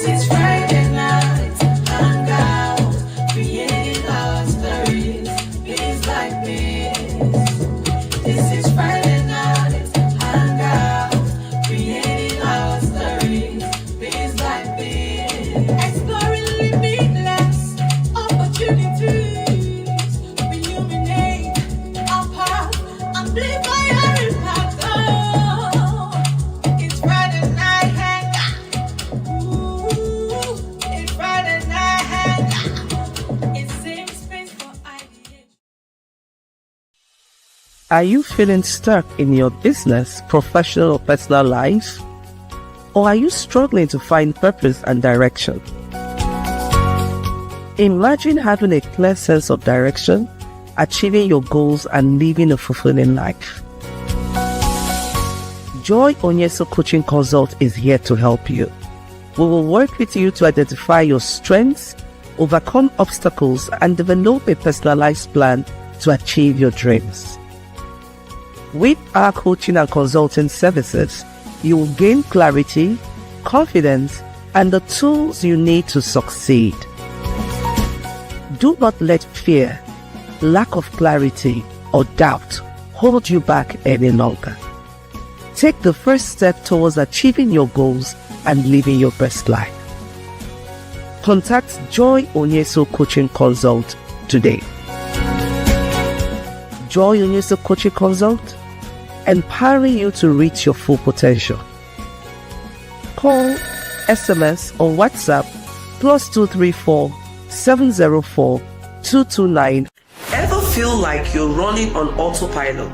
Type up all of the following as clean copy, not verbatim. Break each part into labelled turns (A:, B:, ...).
A: is Friday night, Hangout, creating our stories, beats like this. This is Friday night, Hangout, creating our stories, beats like this. Exploring limitless opportunities, illuminate our path, amplify our impact. Oh, it's Friday night Hangout. It's Friday night Hangout. It's safe space for ideation.
B: Are you feeling stuck in your business, professional, or personal life? Or are you struggling to find purpose and direction? Imagine having a clear sense of direction, achieving your goals, and living a fulfilling life. Joy Onyesoh Coaching Consult is here to help you. We will work with you to identify your strengths, overcome obstacles, and develop a personalized plan to achieve your dreams. With our coaching and consulting services, you will gain clarity, confidence, and the tools you need to succeed. Do not let fear, lack of clarity, or doubt hold you back any longer. Take the first step towards achieving your goals and living your best life. Contact Joy Onyesoh Coaching Consult today. Joy Onyesoh Coaching Consult, empowering you to reach your full potential. Call, SMS, or WhatsApp +234 704 229. Ever feel like you're running on autopilot,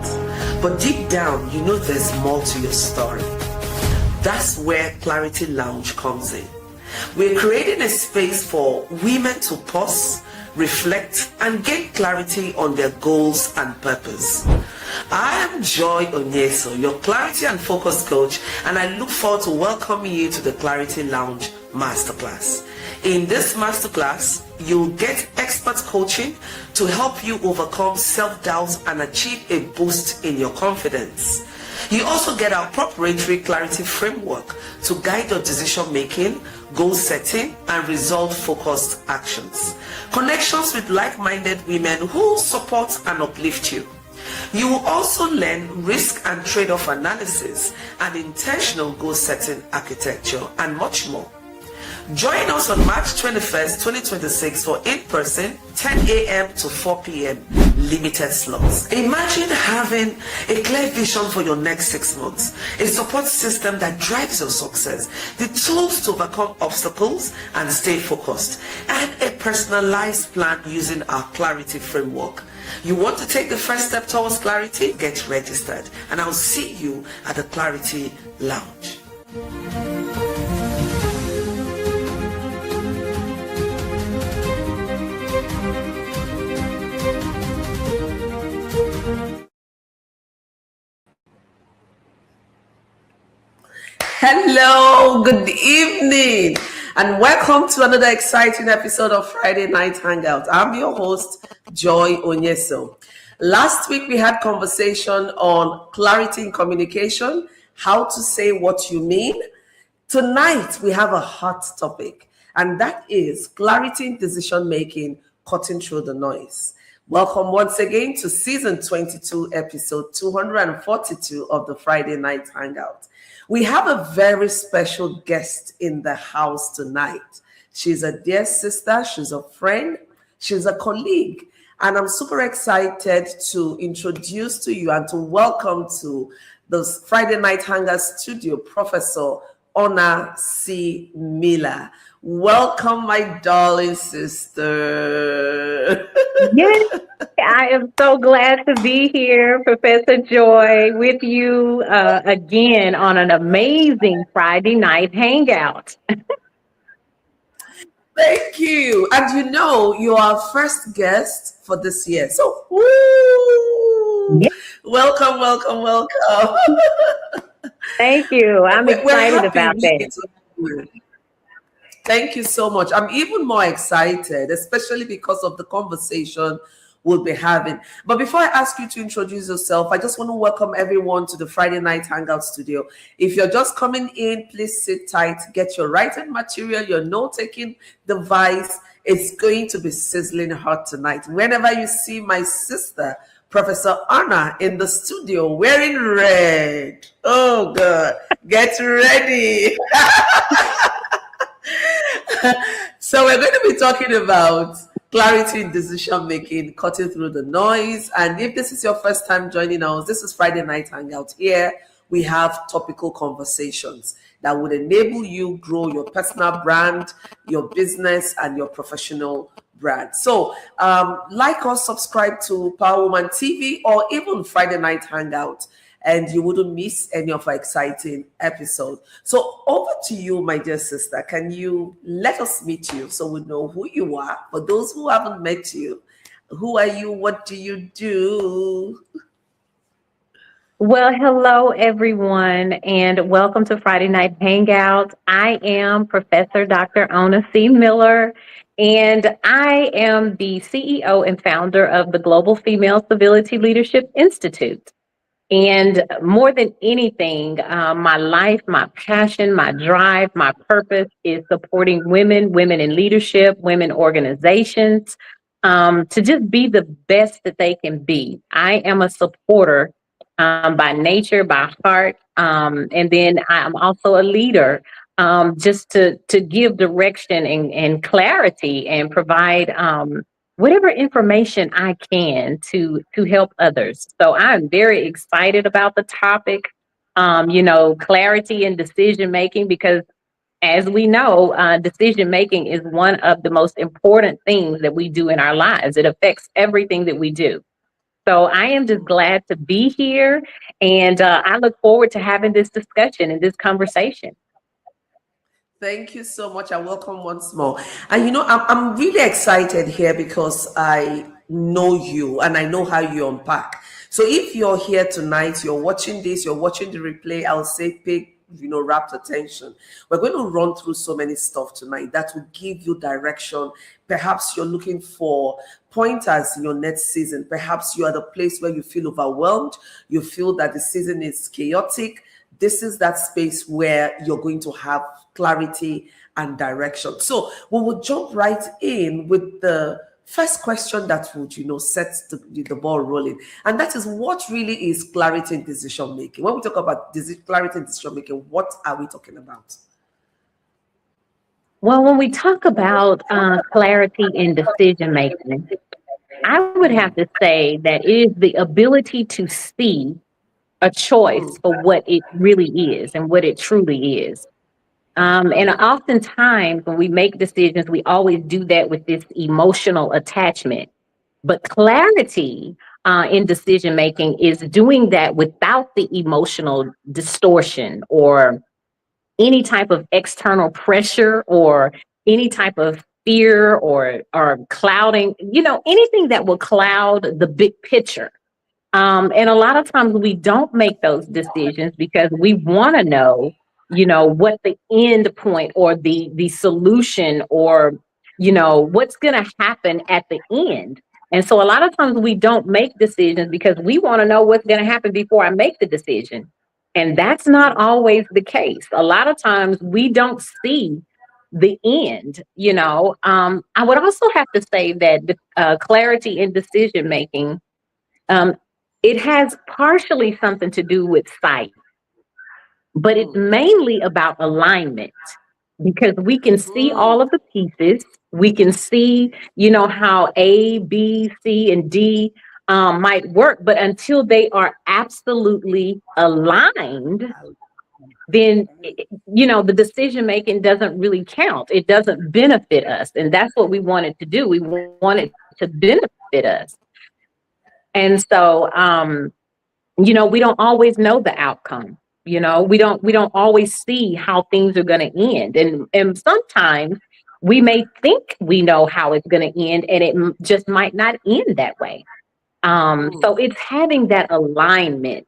B: but deep down you know there's more to your story? That's where Clarity Lounge comes in. We're creating a space for women to pause, reflect, and gain clarity on their goals and purpose. I am Joy Onyesoh, your clarity and focus coach, and I look forward to welcoming you to the Clarity Lounge Masterclass. In this masterclass, you'll get expert coaching to help you overcome self-doubt and achieve a boost in your confidence. You also get our proprietary clarity framework to guide your decision making, goal setting, and result-focused actions. Connections with like-minded women who support and uplift you. You will also learn risk and trade-off analysis and intentional goal setting architecture and much more. Join us on March 21st, 2026 for in-person 10 a.m. to 4 p.m. limited slots. Imagine having a clear vision for your next 6 months, a support system that drives your success, the tools to overcome obstacles and stay focused, and a personalized plan using our clarity framework. You want to take the first step towards clarity? Get registered, and I'll see you at the Clarity Lounge. Hello, good evening, and welcome to another exciting episode of Friday Night Hangout. I'm your host, Joy Onyesoh. Last week we had conversation on clarity in communication, how to say what you mean. Tonight we have a hot topic, and that is clarity in decision making, cutting through the noise. Welcome once again to season 22, episode 242 of the Friday Night Hangout. We have a very special guest in the house tonight. She's a dear sister, she's a friend, she's a colleague, and I'm super excited to introduce to you and to welcome to the Friday Night Hangout studio, Professor Ona C. Miller. Welcome, my darling sister.
C: Yes, I am so glad to be here, Professor Joy, with you again on an amazing Friday night hangout.
B: Thank you. And you know, you are our first guest for this year. So, woo!
C: Yes.
B: Welcome, welcome, welcome.
C: Thank you. I'm excited about that.
B: Thank you so much. I'm even more excited, especially because of the conversation we'll be having. But before I ask you to introduce yourself, I just want to welcome everyone to the Friday Night Hangout studio. If you're just coming in, please sit tight, get your writing material, your note-taking device. It's going to be sizzling hot tonight. Whenever you see my sister, Professor Anna, in the studio wearing red, oh God, get ready. So we're going to be talking about clarity in decision making, cutting through the noise. And if this is your first time joining us, this is Friday Night Hangout. Here we have topical conversations that would enable you grow your personal brand, your business, and your professional brand. So like us, subscribe to Power Woman TV or even Friday Night Hangout, and you wouldn't miss any of our exciting episodes. So over to you, my dear sister. Can you let us meet you so we know who you are? For those who haven't met you, who are you? What do you do?
C: Well, hello, everyone, and welcome to Friday Night Hangout. I am Professor Dr. Ona C. Miller, and I am the CEO and founder of the Global Female Civility Leadership Institute. And more than anything, my life, my passion, my drive, my purpose is supporting women, women in leadership, women organizations, to just be the best that they can be. I am a supporter by nature, by heart, and then I'm also a leader, just to give direction and clarity and provide whatever information I can to help others. So I'm very excited about the topic, clarity in decision making, because as we know, decision making is one of the most important things that we do in our lives. It affects everything that we do. So I am just glad to be here, and I look forward to having this discussion and this conversation.
B: Thank you so much, and welcome once more. And I'm really excited here because I know you and I know how you unpack. So if you're here tonight, you're watching this, you're watching the replay, I'll say pay rapt attention. We're going to run through so many stuff tonight that will give you direction. Perhaps you're looking for pointers in your next season. Perhaps you're at a place where you feel overwhelmed. You feel that the season is chaotic. This is that space where you're going to have clarity and direction. So we will jump right in with the first question that would, set the ball rolling. And that is, what really is clarity in decision making? When we talk about clarity in decision making, what are we talking about?
C: Well, when we talk about clarity in decision making, I would have to say that it is the ability to see a choice for what it really is and what it truly is. And oftentimes when we make decisions, we always do that with this emotional attachment. But clarity in decision making is doing that without the emotional distortion or any type of external pressure or any type of fear or clouding, anything that will cloud the big picture. And a lot of times we don't make those decisions because we want to know, what the end point or the solution or, what's going to happen at the end. And so a lot of times we don't make decisions because we want to know what's going to happen before I make the decision. And that's not always the case. A lot of times we don't see the end, I would also have to say that the clarity in decision making, it has partially something to do with sight, but it's mainly about alignment because we can see all of the pieces. We can see, how A, B, C, and D might work, but until they are absolutely aligned, then, the decision making doesn't really count. It doesn't benefit us. And that's what we wanted to do. We wanted to benefit us. And so, we don't always know the outcome. We don't always see how things are going to end. And sometimes we may think we know how it's going to end, and it just might not end that way. So it's having that alignment,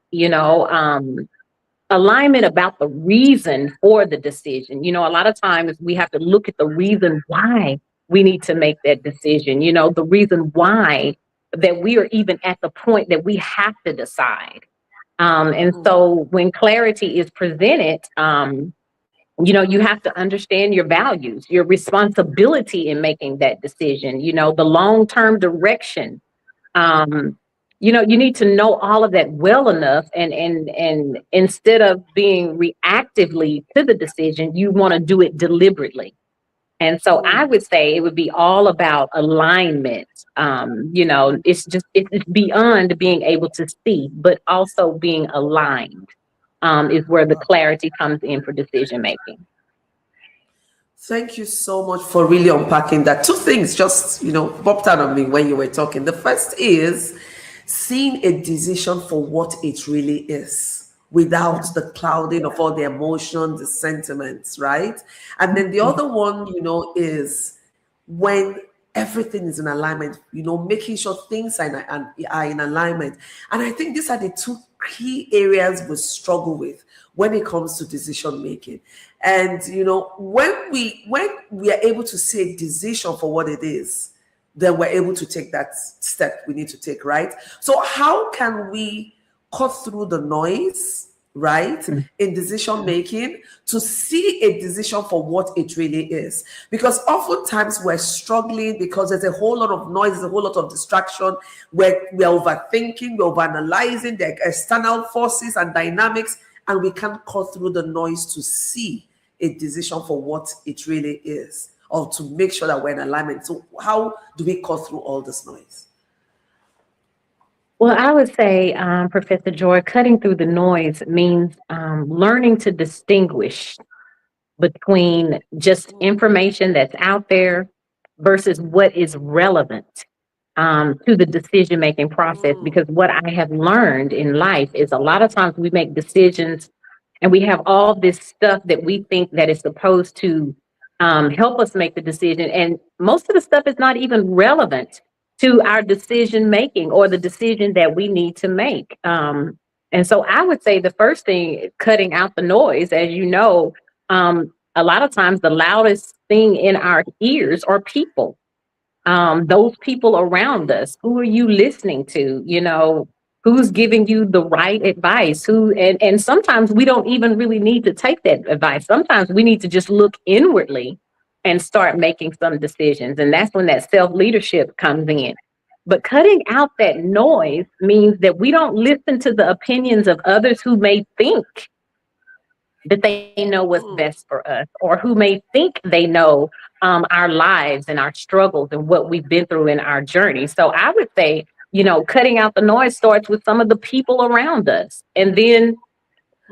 C: alignment about the reason for the decision. A lot of times we have to look at the reason why we need to make that decision, the reason why that we are even at the point that we have to decide. And so when clarity is presented, you have to understand your values, your responsibility in making that decision, the long-term direction. You need to know all of that well enough, and instead of being reactively to the decision, you want to do it deliberately. And so I would say it would be all about alignment. It's beyond being able to see, but also being aligned, is where the clarity comes in for decision making.
B: Thank you so much for really unpacking that. Two things just, popped out of me when you were talking. The first is seeing a decision for what it really is without the clouding of all the emotions, the sentiments, right? And then the other one, is when everything is in alignment, making sure things are in alignment. And I think these are the two key areas we struggle with when it comes to decision making. And when we are able to see a decision for what it is, then we're able to take that step we need to take, right? So how can we cut through the noise, right, in decision making to see a decision for what it really is? Because oftentimes we're struggling because there's a whole lot of noise, there's a whole lot of distraction, we're overthinking, we're overanalyzing the external forces and dynamics, and we can't cut through the noise to see a decision for what it really is, or to make sure that we're in alignment. So how do we cut through all this noise?
C: Well, I would say, Professor Joy, cutting through the noise means learning to distinguish between just information that's out there versus what is relevant to the decision-making process. Because what I have learned in life is a lot of times we make decisions and we have all this stuff that we think that is supposed to help us make the decision. And most of the stuff is not even relevant to our decision making or the decision that we need to make. And so I would say the first thing, cutting out the noise, as you know, a lot of times the loudest thing in our ears are people. Those people around us. Who are you listening to? Who's giving you the right advice? And sometimes we don't even really need to take that advice. Sometimes we need to just look inwardly and start making some decisions. And that's when that self-leadership comes in. But cutting out that noise means that we don't listen to the opinions of others who may think that they know what's best for us, or who may think they know our lives and our struggles and what we've been through in our journey. So I would say, cutting out the noise starts with some of the people around us. And then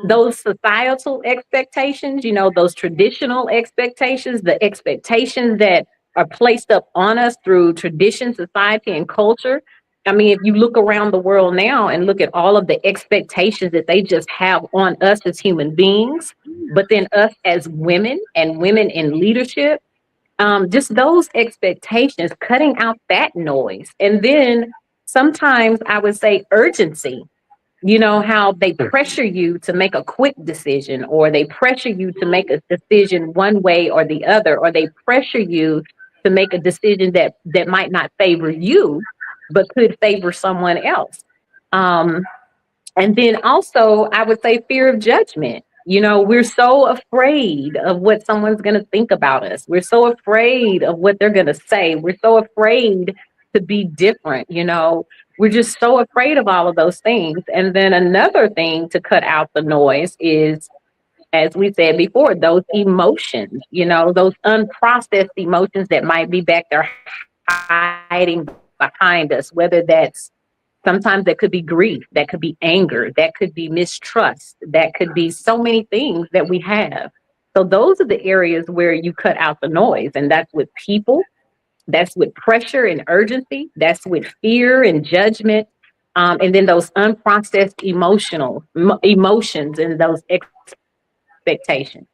C: those societal expectations, those traditional expectations, the expectations that are placed up on us through tradition, society, and culture. I mean, if you look around the world now and look at all of the expectations that they just have on us as human beings, but then us as women and women in leadership, just those expectations, cutting out that noise. And then sometimes I would say urgency. How they pressure you to make a quick decision, or they pressure you to make a decision one way or the other, or they pressure you to make a decision that might not favor you, but could favor someone else. And then also, I would say fear of judgment. We're so afraid of what someone's going to think about us. We're so afraid of what they're going to say. We're so afraid to be different. We're just so afraid of all of those things. And then another thing to cut out the noise is, as we said before, those emotions, those unprocessed emotions that might be back there hiding behind us, whether that's sometimes that could be grief, that could be anger, that could be mistrust, that could be so many things that we have. So those are the areas where you cut out the noise. And that's with people, that's with pressure and urgency, that's with fear and judgment. And then those unprocessed emotions and those expectations.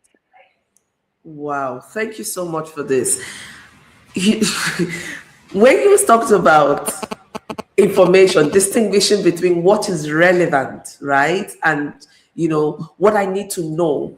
B: Wow, thank you so much for this. When you talked about information, distinguishing between what is relevant, right, and what I need to know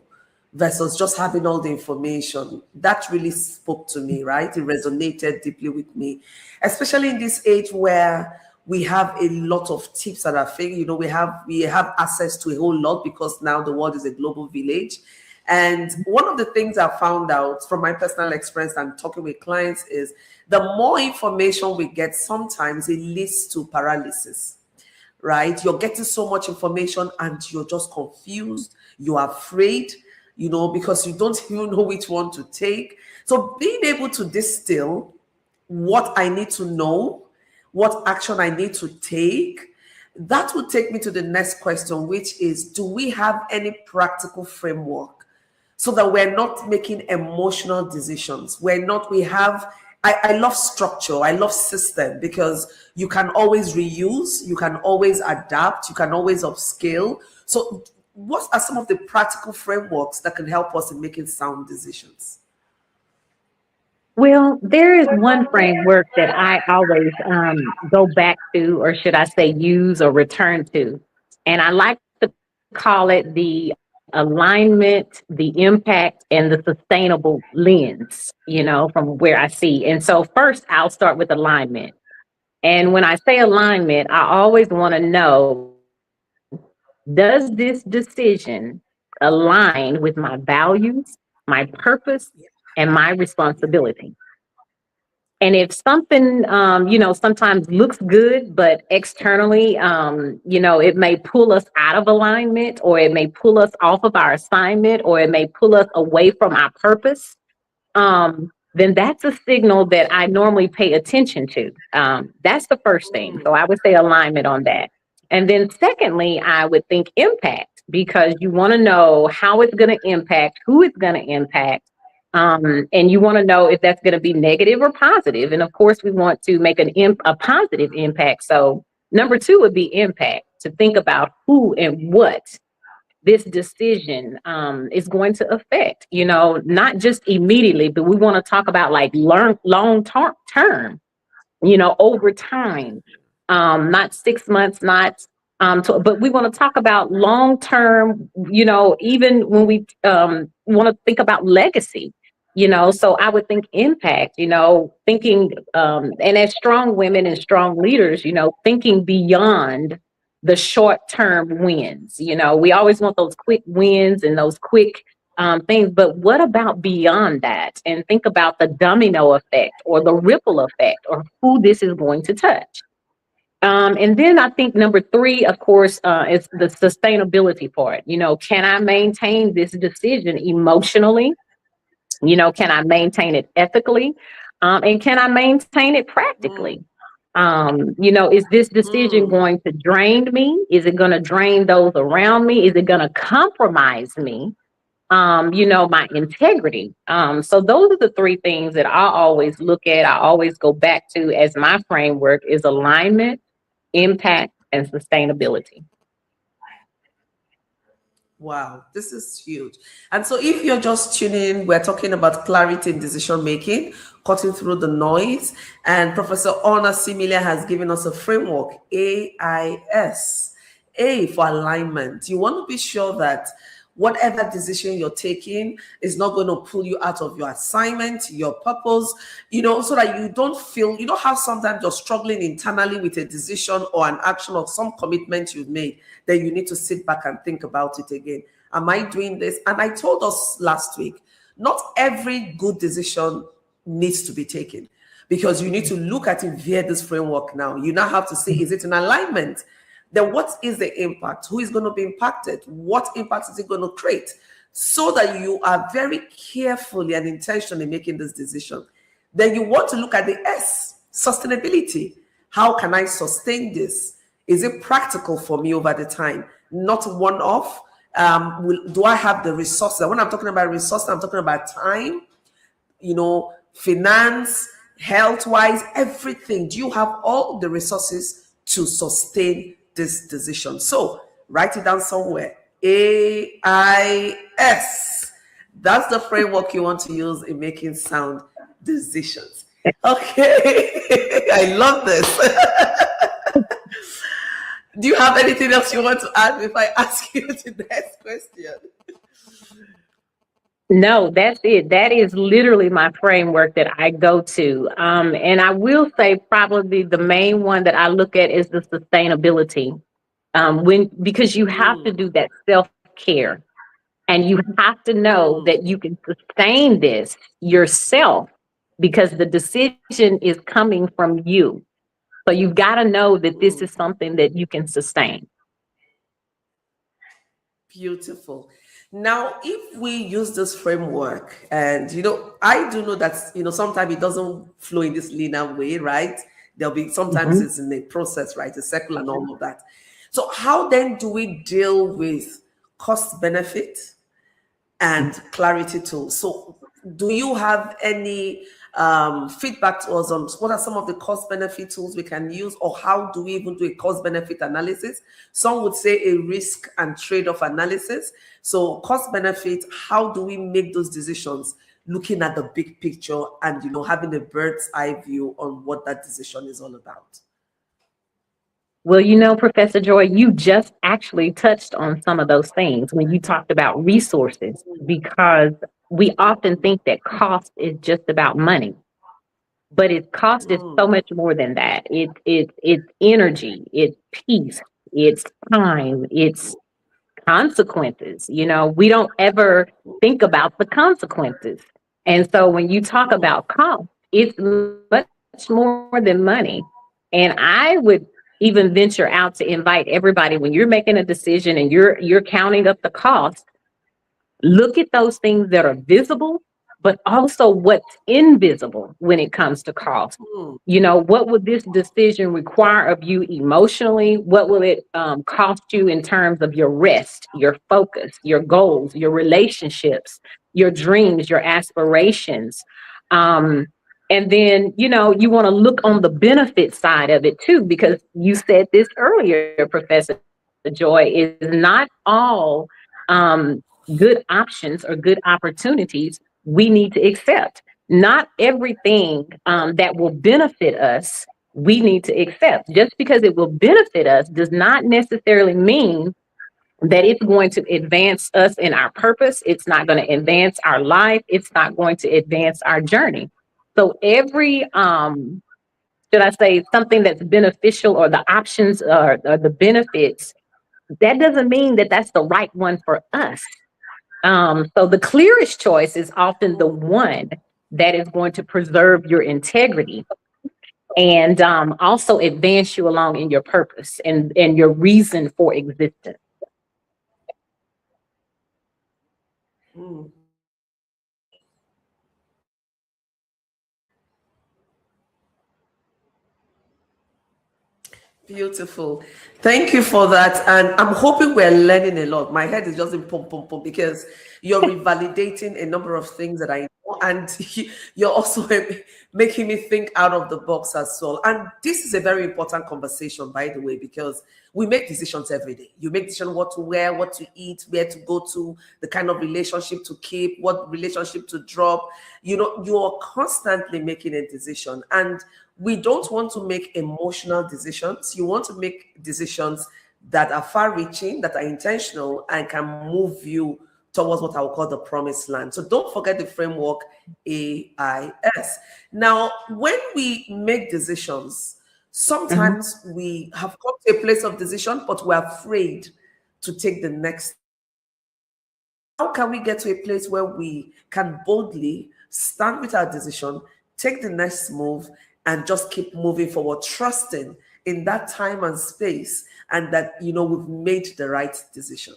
B: versus just having all the information, that really spoke to me, right? It resonated deeply with me, especially in this age where we have a lot of tips that are free. You know, we have access to a whole lot because now the world is a global village. And one of the things I found out from my personal experience and talking with clients is the more information we get, sometimes it leads to paralysis, right? You're getting so much information and you're just confused. You're afraid, you know, because you don't even know which one to take. So being able to distill what I need to know, what action I need to take, that would take me to the next question, which is, do we have any practical framework so that we're not making emotional decisions? I love structure. I love system because you can always reuse, you can always adapt, you can always upscale. So what are some of the practical frameworks that can help us in making sound decisions?
C: Well, there is one framework that I always go back to, or should I say, use or return to. And I like to call it the alignment, the impact, and the sustainable lens, you know, from where I see. And so, first, I'll start with alignment. And when I say alignment, I always want to know, does this decision align with my values, my purpose, and my responsibility? And if something, you know, sometimes looks good, but externally, you know, it may pull us out of alignment, or it may pull us off of our assignment, or it may pull us away from our purpose, then that's a signal that I normally pay attention to. That's the first thing. So I would say alignment on that. And then secondly, I would think impact, because you want to know how it's going to impact, who it's going to impact. And you want to know if that's going to be negative or positive. And of course, we want to make a positive impact. So number two would be impact, to think about who and what this decision is going to affect, you know, not just immediately, but we want to talk about like long term, you know, over time, not 6 months, not but we want to talk about long term, you know, even when we want to think about legacy, you know. So I would think impact, you know, thinking, and as strong women and strong leaders, you know, thinking beyond the short term wins. You know, we always want those quick wins and those quick things, but what about beyond that? And think about the domino effect or the ripple effect, or who this is going to touch. And then I think number three, of course, is the sustainability part. You know, can I maintain this decision emotionally? You know, can I maintain it ethically? And can I maintain it practically? You know, is this decision going to drain me? Is it going to drain those around me? Is it going to compromise me? You know, my integrity. So those are the three things that I always look at. I always go back to as my framework is alignment, impact, and sustainability.
B: Wow, this is huge. And so if you're just tuning in, we're talking about clarity in decision making, cutting through the noise. And Professor Ona Similia has given us a framework, AIS. A for alignment. You want to be sure that whatever decision you're taking is not going to pull you out of your assignment, your purpose, you know, so that you don't feel, you know how sometimes you're struggling internally with a decision or an action or some commitment you've made, then you need to sit back and think about it again. Am I doing this? And I told us last week, not every good decision needs to be taken, because you need to look at it via this framework now. You now have to see, is it in alignment? Then what is the impact? Who is going to be impacted? What impact is it going to create? So that you are very carefully and intentionally making this decision. Then you want to look at the S, sustainability. How can I sustain this? Is it practical for me over the time? Not one-off. Do I have the resources? When I'm talking about resources, I'm talking about time, you know, finance, health-wise, everything. Do you have all the resources to sustain this decision? So write it down somewhere. AIS. That's the framework you want to use in making sound decisions. Okay. I love this. Do you have anything else you want to add if I ask you the next question?
C: No, that's it. That is literally my framework that I go to. And I will say probably the main one that I look at is the sustainability. Because you have to
B: Mm,
C: do that self-care and you have to know
B: mm,
C: that you can sustain this yourself because the decision is coming from you. So you've got to know that this is
B: mm.
C: something that you can sustain.
B: Beautiful. Now, if we use this framework, and I do know that sometimes it doesn't flow in this linear way, right? There'll be sometimes
C: Mhm.
B: it's in a process, right? A circle and all of that. So, how then do we deal with cost benefit and clarity tools? So, do you have any feedback to us on what are some of the cost benefit tools we can use, or how do we even do a cost benefit analysis? Some would say a risk and trade off analysis. So, cost benefit, how do we make those decisions looking at the big picture and having a bird's eye view on what that decision is all about?
C: Well, Professor Joy, you just actually touched on some of those things when you talked about resources, because we often think that cost is just about money, but its cost is so
B: Mm,
C: much more than that. It's energy, it's peace, it's time, it's consequences. We don't ever think about the consequences. And so when you talk
B: mm,
C: about cost, it's much more than money. And I would even venture out to invite everybody, when you're making a decision and you're counting up the cost, look at those things that are visible, but also what's invisible when it comes to cost.
B: mm,
C: What would this decision require of you emotionally? What will it cost you in terms of your rest, your focus, your goals, your relationships, your dreams, your aspirations? Um, and then, you want to look on the benefit side of it too, because you said this earlier, Professor Joy, is not all good options or good opportunities we need to accept. Not everything that will benefit us, we need to accept. Just because it will benefit us does not necessarily mean that it's going to advance us in our purpose. It's not going to advance our life. It's not going to advance our journey. So every should I say something that's beneficial, or the options, or the benefits, that doesn't mean that that's the right one for us. So the clearest choice is often the one that is going to preserve your integrity and also advance you along in your purpose and your reason for existence.
B: mm. Beautiful. Thank you for that. And I'm hoping we're learning a lot. My head is just in pump, pump, pump, because you're revalidating a number of things that I know. And you're also making me think out of the box as well. And this is a very important conversation, by the way, because we make decisions every day. You make decisions what to wear, what to eat, where to go to, the kind of relationship to keep, what relationship to drop. You're constantly making a decision. And we don't want to make emotional decisions. You want to make decisions that are far reaching, that are intentional, and can move you towards what I would call the promised land. So don't forget the framework AIS. Now, when we make decisions,
C: Mhm.
B: sometimes we have come to a place of decision, but we're afraid to take the next. How can we get to a place where we can boldly stand with our decision, take the next move, and just keep moving forward, trusting in that time and space, and that we've made the right decision?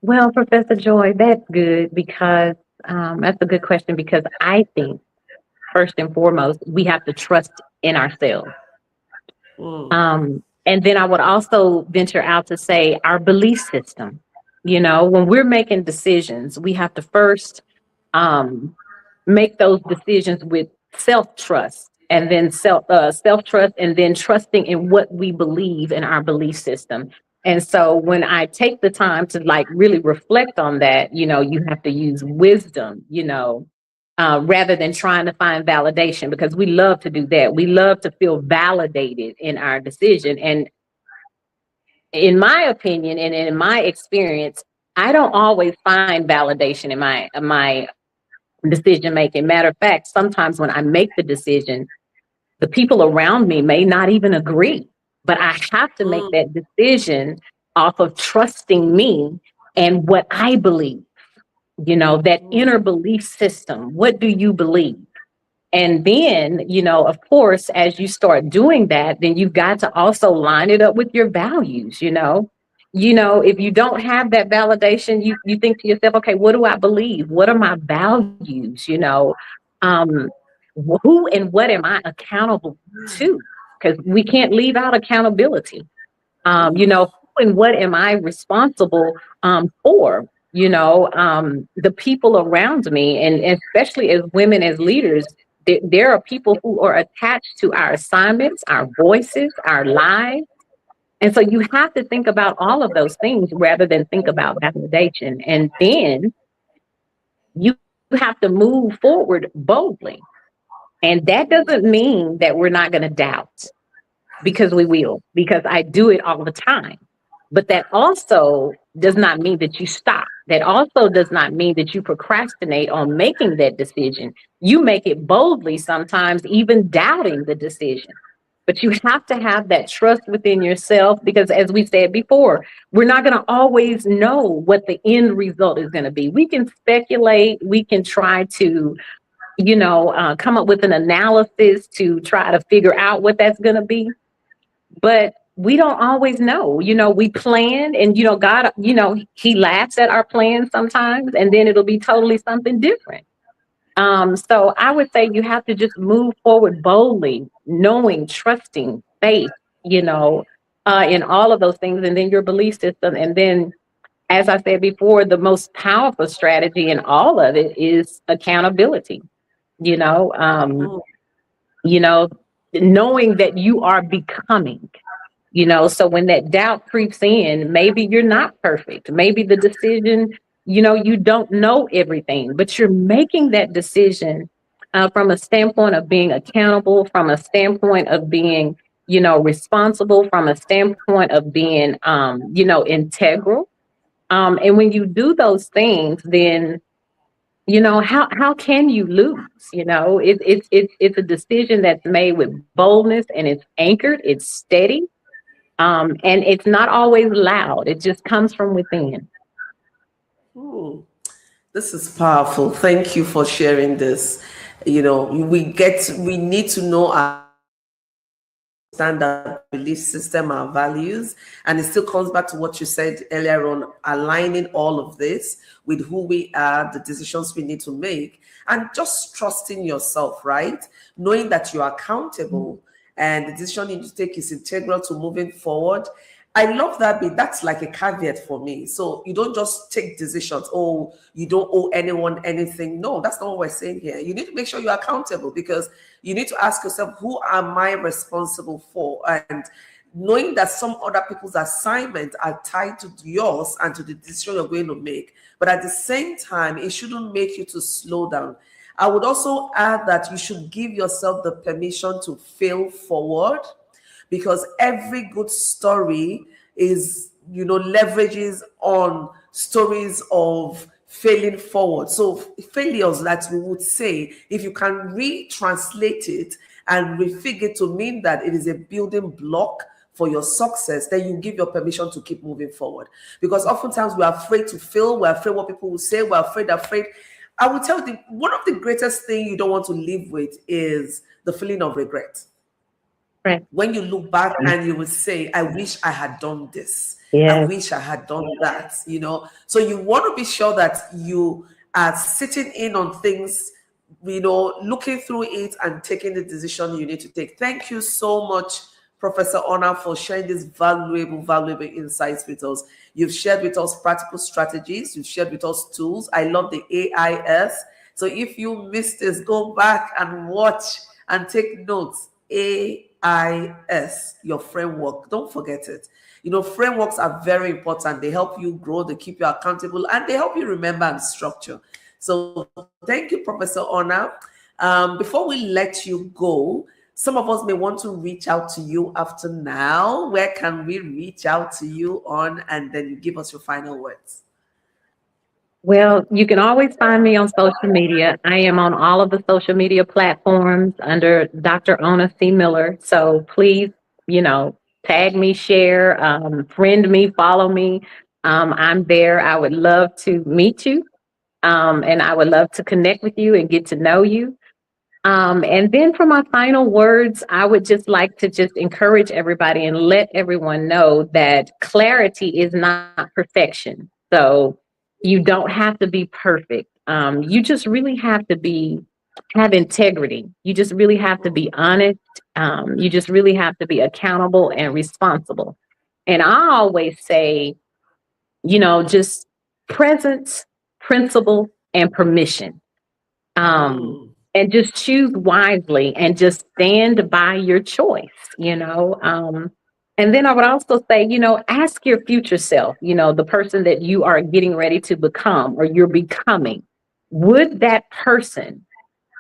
C: Well, Professor Joy, that's good, because that's a good question, because I think first and foremost, we have to trust in ourselves.
B: Mm,
C: And then I would also venture out to say our belief system. When we're making decisions, we have to first um, make those decisions with self trust, and then self trust, and then trusting in what we believe in our belief system. And so when I take the time to like really reflect on that, you have to use wisdom, rather than trying to find validation, because we love to do that. We love to feel validated in our decision. And in my opinion and in my experience, I don't always find validation in my decision making. Matter of fact, sometimes when I make the decision, the people around me may not even agree, but I have to make that decision off of trusting me and what I believe, that inner belief system. What do you believe? And then, of course, as you start doing that, then you've got to also line it up with your values. If you don't have that validation, you think to yourself, okay, what do I believe? What are my values? Um, who and what am I accountable to? Because we can't leave out accountability. Who and what am I responsible for? The people around me, and especially as women, as leaders, there are people who are attached to our assignments, our voices, our lives. And so you have to think about all of those things rather than think about validation. And then you have to move forward boldly. And that doesn't mean that we're not going to doubt, because we will, because I do it all the time. But that also does not mean that you stop. That also does not mean that you procrastinate on making that decision. You make it boldly sometimes, even doubting the decision. But you have to have that trust within yourself, because as we said before, we're not going to always know what the end result is going to be. We can speculate, we can try to come up with an analysis to try to figure out what that's going to be. But we don't always know. We plan, and God, he laughs at our plans sometimes, and then it'll be totally something different. So I would say you have to just move forward boldly, knowing, trusting, faith, in all of those things, and then your belief system. And then, as I said before, the most powerful strategy in all of it is accountability. you know, um, you know, knowing that you are becoming. So when that doubt creeps in, maybe you're not perfect. Maybe the decision, you don't know everything, but you're making that decision from a standpoint of being accountable, from a standpoint of being, responsible, from a standpoint of being, integral. And when you do those things, then how can you lose? It's a decision that's made with boldness, and it's anchored, it's steady, and it's not always loud. It just comes from within.
B: This is powerful. Thank you for sharing this. We need to know our standard belief system, our values, and it still comes back to what you said earlier on, aligning all of this with who we are, the decisions we need to make, and just trusting yourself, right? Knowing that you are accountable and the decision you need to take is integral to moving forward. I love that bit. That's like a caveat for me. So you don't just take decisions. Oh, you don't owe anyone anything. No, that's not what we're saying here. You need to make sure you're accountable, because you need to ask yourself, who am I responsible for? And knowing that some other people's assignments are tied to yours and to the decision you're going to make. But at the same time, it shouldn't make you to slow down. I would also add that you should give yourself the permission to fail forward, because every good story is, leverages on stories of failing forward. So failures, that we would say, if you can retranslate it and refigure it to mean that it is a building block for your success, then you give your permission to keep moving forward. Because oftentimes we're afraid to fail, we're afraid what people will say, we're afraid. I will tell you, one of the greatest things you don't want to live with is the feeling of regret.
C: Right.
B: When you look back and you will say, I wish I had done this.
C: Yeah.
B: I wish I had done that, So you want to be sure that you are sitting in on things, looking through it and taking the decision you need to take. Thank you so much, Professor Onyesoh, for sharing these valuable insights with us. You've shared with us practical strategies. You've shared with us tools. I love the AIS. So if you missed this, go back and watch and take notes. AIS, your framework. Don't forget it. Frameworks are very important. They help you grow, they keep you accountable, and they help you remember and structure. So thank you, Professor Onyesoh. Before we let you go, some of us may want to reach out to you after now. Where can we reach out to you on? And then you give us your final words.
C: Well, you can always find me on social media. I am on all of the social media platforms under Dr. Ona C. Miller. So please, tag me, share, friend me, follow me. I'm there. I would love to meet you. And I would love to connect with you and get to know you. And then for my final words, I would just like to just encourage everybody and let everyone know that clarity is not perfection. So you don't have to be perfect. You just really have to have integrity. You just really have to be honest. You just really have to be accountable and responsible. And I always say, just presence, principle, and permission. And just choose wisely and just stand by your choice. And then I would also say, ask your future self, the person that you are getting ready to become or you're becoming, would that person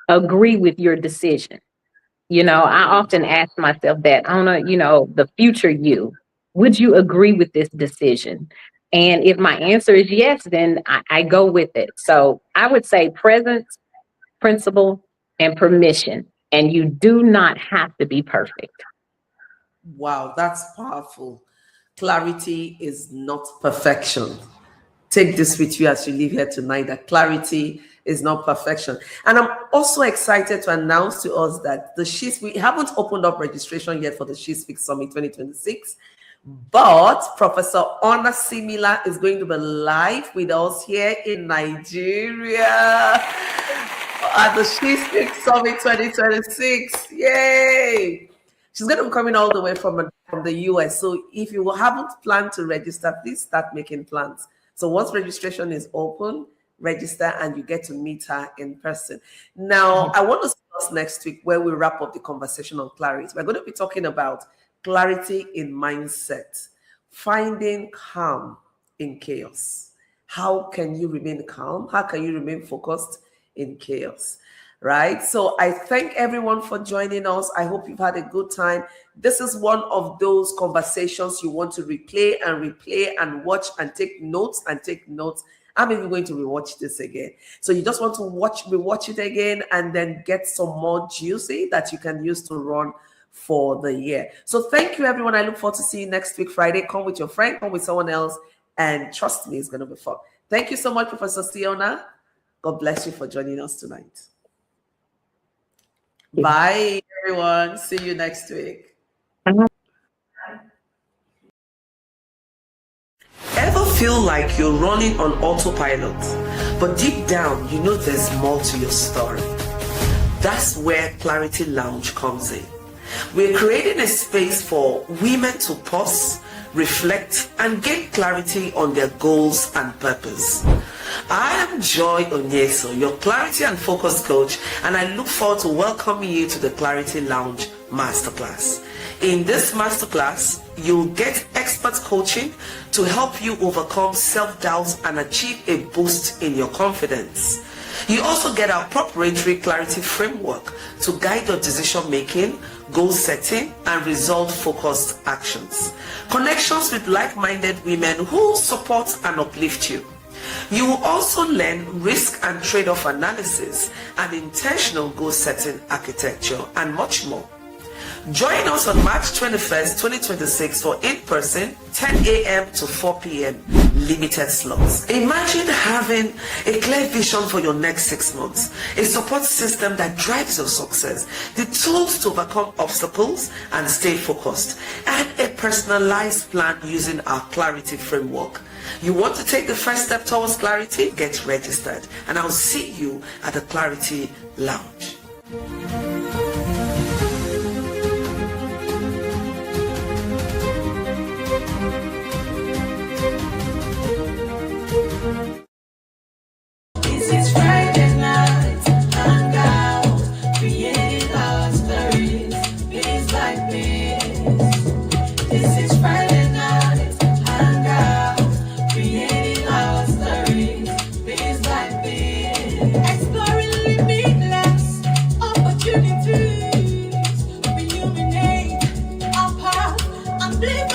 C: agree with your decision? I often ask myself that, I don't know, the future you, would you agree with this decision? And if my answer is yes, then I go with it. So I would say presence, principle, and permission. And you do not have to be perfect.
B: Wow, that's powerful. Clarity is not perfection. Take this with you as you leave here tonight, that clarity is not perfection. And I'm also excited to announce to us that we haven't opened up registration yet for the She Speaks Summit 2026. But Professor Ona Simila is going to be live with us here in Nigeria at the She Speaks Summit 2026. Yay! She's going to be coming all the way from the US. So if you haven't planned to register, please start making plans. So once registration is open, register and you get to meet her in person. Now, I want to see us next week where we wrap up the conversation on clarity. We're going to be talking about clarity in mindset, finding calm in chaos. How can you remain calm? How can you remain focused in chaos? Right? So I thank everyone for joining us. I hope you've had a good time. This is one of those conversations you want to replay and watch and take notes. I'm even going to rewatch this again. So you just want to rewatch it again and then get some more juicy that you can use to run for the year. So thank you, everyone. I look forward to seeing you next week, Friday. Come with your friend, come with someone else, and trust me, it's going to be fun. Thank you so much, Professor Siona. God bless you for joining us tonight. Bye, everyone. See you next week. Ever feel like you're running on autopilot, but deep down, you know there's more to your story? That's where Clarity Lounge comes in. We're creating a space for women to pause, reflect, and gain clarity on their goals and purpose. I am Joy Onyesoh, your clarity and focus coach, and I look forward to welcoming you to the Clarity Lounge Masterclass. In this masterclass, you'll get expert coaching to help you overcome self-doubt and achieve a boost in your confidence. You also get our proprietary clarity framework to guide your decision making, goal setting, and result-focused actions. Connections with like-minded women who support and uplift you. You will also learn risk and trade-off analysis and intentional goal-setting architecture and much more. Join us on March 21st, 2026 for in-person 10 a.m. to 4 p.m. limited slots. Imagine having a clear vision for your next 6 months, a support system that drives your success, the tools to overcome obstacles and stay focused, and a personalized plan using our clarity framework. You want to take the first step towards clarity? Get registered, and I'll see you at the Clarity Lounge.
A: This is Friday night, Hangout, creating our stories, piece by piece. This is Friday night, Hangout, creating our stories, piece by piece. Exploring limitless opportunities, illuminate our path, and live